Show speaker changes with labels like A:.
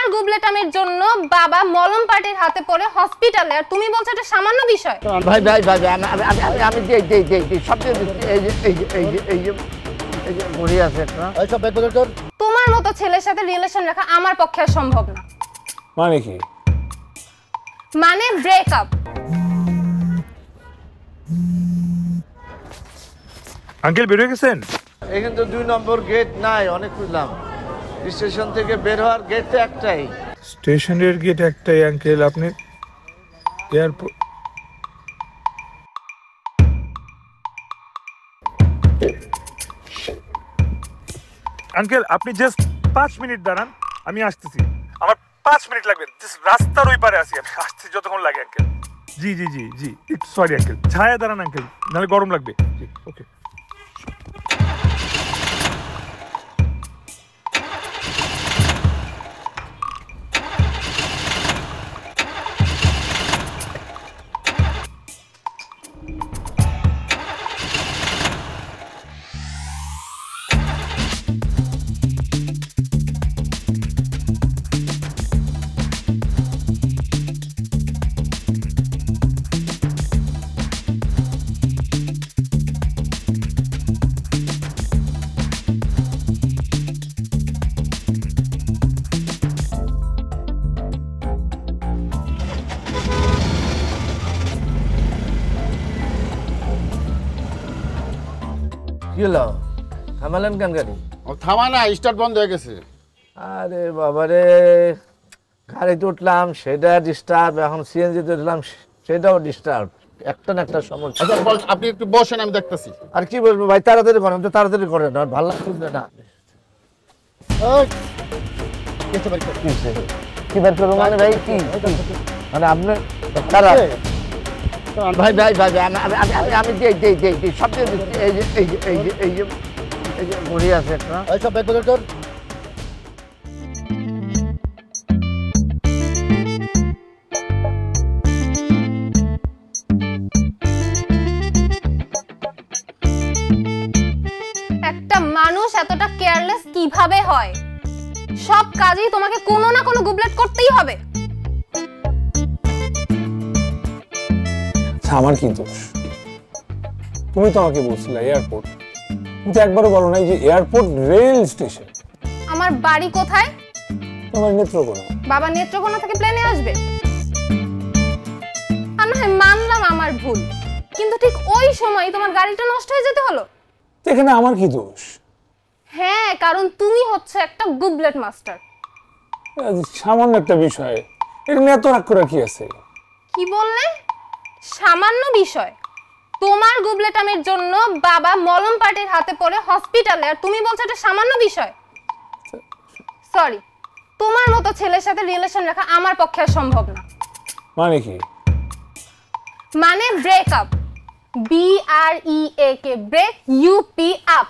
A: তোমার গুবলেটামের জন্য বাবা মলম পার্টির হাতে পড়ে হসপিটালে, আর তুমি বলছো এটা সামান্য বিষয়।
B: ভাই ভাই ভাই আমি দেই সব এই যে ঘড়ি আছে একটা, এই সব ব্যাগ বদল কর।
A: তোমার মতো ছেলের সাথে রিলেশন রাখা আমার পক্ষে আর সম্ভব না।
C: মানে কি?
A: মানে ব্রেকআপ।
C: আঙ্কেল বের হয়ে গেছেন?
B: এখানে তো 2 নম্বর গেট নাই, অনেক খুঁজলাম। স্টেশন থেকে বের হওয়ার গেট তো একটাই।
C: স্টেশনের গেট একটাই আঙ্কেল, আপনি এয়ারপোর্ট। আঙ্কেল আপনি জাস্ট 5 মিনিট দাঁড়ান, আমি আসতেছি। আমার 5 মিনিট লাগবে, জাস্ট রাস্তার ওই পারে আছি, আমি আসছি যতক্ষণ লাগে uncle. G G G G, it's sorry uncle, ছায়া দাঁড়ান আঙ্কেল, নাহলে গরম লাগবে। জি ওকে।
B: কি হলো, থামালেন কেন গাড়ি?
D: থামা না, স্টার্ট বন্ধ হয়ে গেছে।
B: আরে বাবারে, গাড়িতে উঠলাম সেটা ডিস্টার্ব, এখন সিএনজিতে উঠলাম সেটাও ডিস্টার্ব, একটা না একটা সমস্যা।
D: আচ্ছা আপনি একটু বসেন, আমি দেখতেছি।
B: আর কি বলবো ভাই, তাড়াতাড়ি করেন তো, তাড়াতাড়ি করেন, আর ভালো লাগছে না। কি বের করবো মানে ভাই, কি মানে আপনি তারা ভাই ভাই ভাই আমি দেই সব এই যে ঘড়ি আছে একটা, এই সব ব্যাগ বদল কর।
A: একটা মানুষ এতটা কেয়ারলেস কিভাবে হয়? সব কাজেই তোমাকে কোনো না কোনো গুবলেট করতেই হবে।
C: আমার কি দোষ? তুমি তো আমাকে বলছিলে এয়ারপোর্ট, কিন্তু একবারও বলো নাই যে এয়ারপোর্ট রেল স্টেশন।
A: আমার বাড়ি কোথায়?
C: তোমার নেত্রকোনা।
A: বাবা নেত্রকোনা থেকে প্লেনে আসবে? আর না হয় মানলাম আমার ভুল, কিন্তু ঠিক ওই সময় তোমার গাড়িটা নষ্ট হয়ে যেতে হলো।
C: এখানে আমার কি দোষ?
A: হ্যাঁ, কারণ তুমি হচ্ছে একটা গুবলেট মাস্টার।
C: সামান্য একটা বিষয়, এটা নিয়ে এত রাগ করা কি আছে?
A: কি বললে? সামান্য বিষয়? তোমার গুবলেটামের জন্য বাবা মলম পার্টির হাতে পড়ে হসপিটালে, আর তুমি বলছো এটা সামান্য বিষয়? সরি, তোমার মতো ছেলের সাথে রিলেশন রাখা আমার পক্ষে আর সম্ভব না।
C: মানে কি?
A: মানে breakup. BREAK, break, UP up.